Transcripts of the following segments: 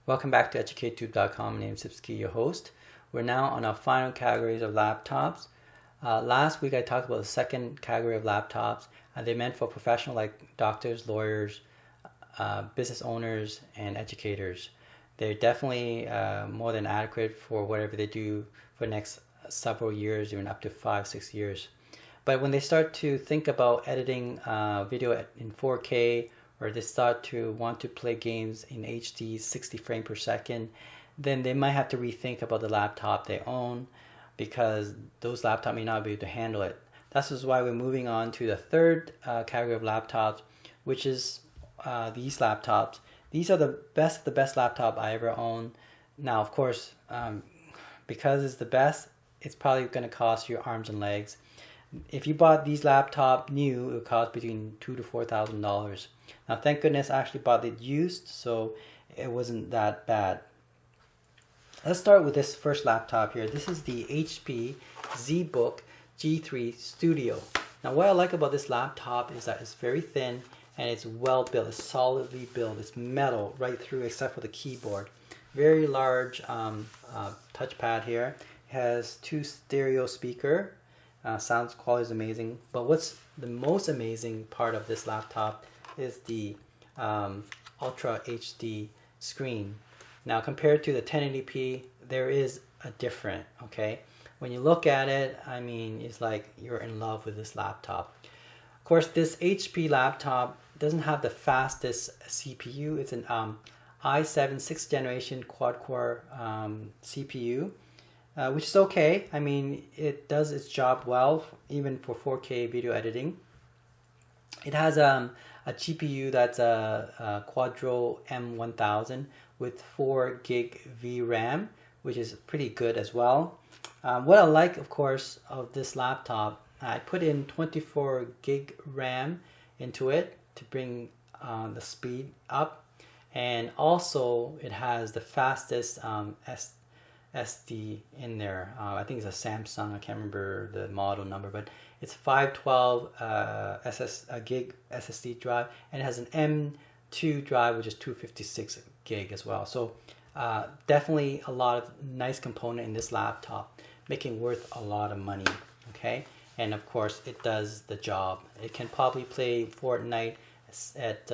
Welcome back to EducateTube.com. My name is Sipsky, your host. We're now on our final categories of laptops. Last week I talked about the second category of laptops. They're meant for professionals like doctors, lawyers, business owners, and educators. They're definitely more than adequate for whatever they do for the next several years, even up to 5-6 years. But when they start to think about editing video in 4K, or they start to want to play games in HD 60 frames per second, then they might have to rethink about the laptop they own, because those laptops may not be able to handle it. That's just why we're moving on to the third category of laptops, which is these laptops. These are the best laptop I ever owned. Now, of course, because it's the best, it's probably going to cost you arms and legs. If you bought these laptop new, it would cost between $2,000 to $4,000. Now, thank goodness I actually bought it used, so it wasn't that bad. Let's start with this first laptop here. This is the HP ZBook G3 Studio. Now, what I like about this laptop is that it's very thin and it's well built. It's solidly built. It's metal right through except for the keyboard. Very large touchpad here. It has 2 stereo speakers. Sound quality is amazing. But what's the most amazing part of this laptop is the Ultra HD screen. Now, compared to the 1080p, there is a difference, okay? When you look at it, I mean, it's like you're in love with this laptop. Of course, this HP laptop doesn't have the fastest CPU. It's an i7 6th generation quad-core CPU, which is okay. I mean, it does its job well, even for 4K video editing. It has a GPU that's a Quadro M1000 with 4 gig VRAM, which is pretty good as well. What I like, of course, of this laptop, I put in 24 gig RAM into it to bring the speed up, and also it has the fastest SD in there. I think it's a Samsung. I can't remember the model number, but it's 512 gig SSD drive, and it has an M2 drive, which is 256 gig as well. So definitely a lot of nice component in this laptop, making worth a lot of money. Okay, and of course it does the job. It can probably play Fortnite at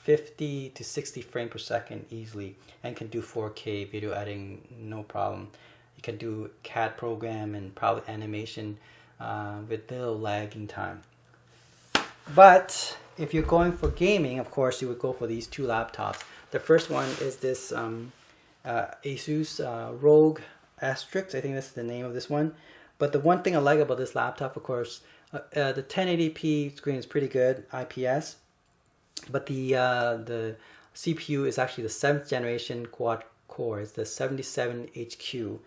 50 to 60 frames per second easily, and can do 4K video editing no problem. You can do CAD program and probably animation with little lagging time. But if you're going for gaming, of course you would go for these 2 laptops. The first one is this Asus ROG Astrix. I think that's the name of this one. But the one thing I like about this laptop, of course, the 1080p screen is pretty good, IPS. But the CPU is actually the 7th generation quad core. It's the 77HQ.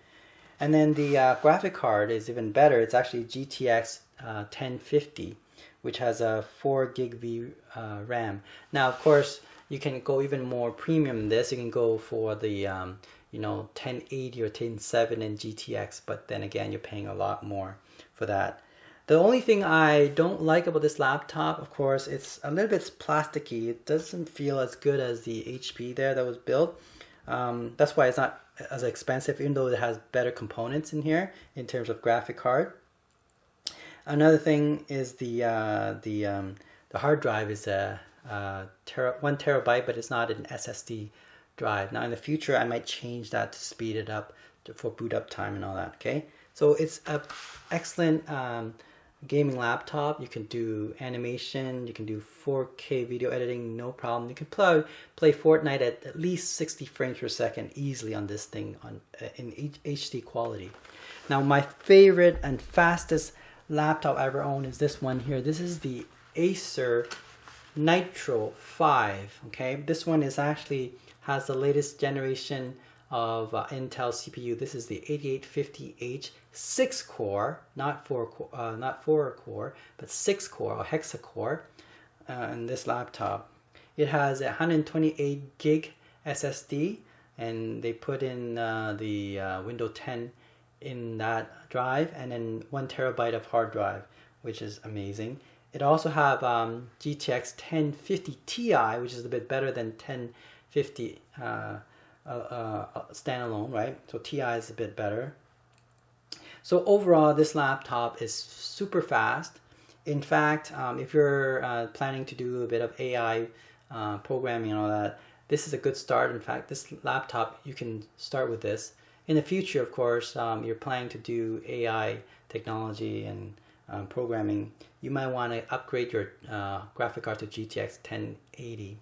And then the graphic card is even better. It's actually GTX 1050, which has a 4 gig RAM. Now, of course, you can go even more premium than this. You can go for the 1080 or 1070 in GTX, but then again, you're paying a lot more for that. The only thing I don't like about this laptop, of course, it's a little bit plasticky. It doesn't feel as good as the HP there that was built. That's why it's not as expensive, even though it has better components in here in terms of graphic card. Another thing is the hard drive is 1 terabyte, but it's not an SSD drive. Now in the future, I might change that to speed it up for boot up time and all that. Okay, so it's an excellent gaming laptop. You can do animation, you can do 4K video editing, no problem. You can play Fortnite at least 60 frames per second easily on this thing in HD quality. Now, my favorite and fastest laptop I ever owned is this one here. This is the Acer Nitro 5. Okay, this one is actually has the latest generation of Intel CPU. This is the 8850H 6-core, not 4-core, but 6-core or hexa-core in this laptop. It has a 128 gig SSD, and they put in the Windows 10 in that drive, and then 1 terabyte of hard drive, which is amazing. It also have GTX 1050 Ti, which is a bit better than 1050 standalone, right? So Ti is a bit better. So overall, this laptop is super fast. In fact, if you're planning to do a bit of AI programming and all that, this is a good start. In fact, this laptop, you can start with this. In the future, of course, you're planning to do AI technology and programming, you might want to upgrade your graphic card to GTX 1080.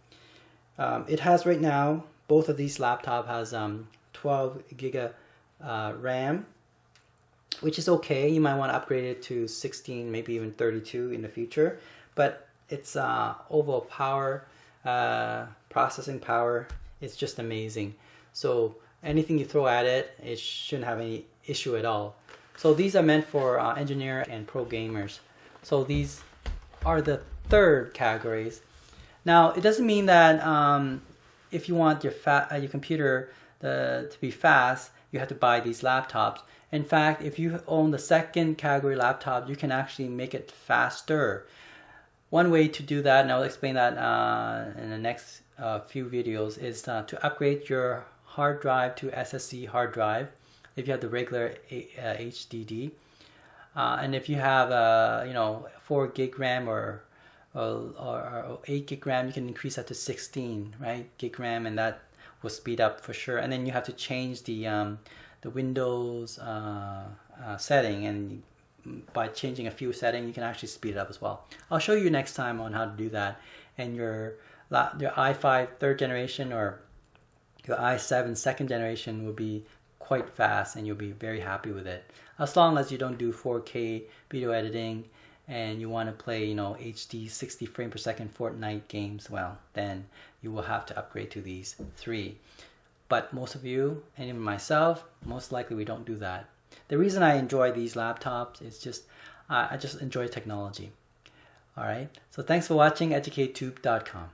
It has right now, both of these laptops has 12 gig RAM, which is okay. You might want to upgrade it to 16, maybe even 32 in the future. But its overall power, processing power, it's just amazing. So anything you throw at it, it shouldn't have any issue at all. So these are meant for engineers and pro gamers. So these are the third categories. Now it doesn't mean that if you want your computer to be fast, you have to buy these laptops. In fact, if you own the second category laptop, you can actually make it faster. One way to do that, and I'll explain that in the next few videos, is to upgrade your hard drive to SSD hard drive if you have the regular HDD. And if you have 4 gig RAM or 8 gig RAM, you can increase that to 16, right? Gig RAM, and that will speed up for sure. And then you have to change the Windows setting, and by changing a few settings, you can actually speed it up as well. I'll show you next time on how to do that. And your i5 third generation or your i7 second generation will be quite fast, and you'll be very happy with it. As long as you don't do 4K video editing and you want to play, HD 60 frame per second Fortnite games, well, then you will have to upgrade to these three. But most of you, and even myself, most likely we don't do that. The reason I enjoy these laptops is just, I just enjoy technology. All right. So thanks for watching EducateTube.com.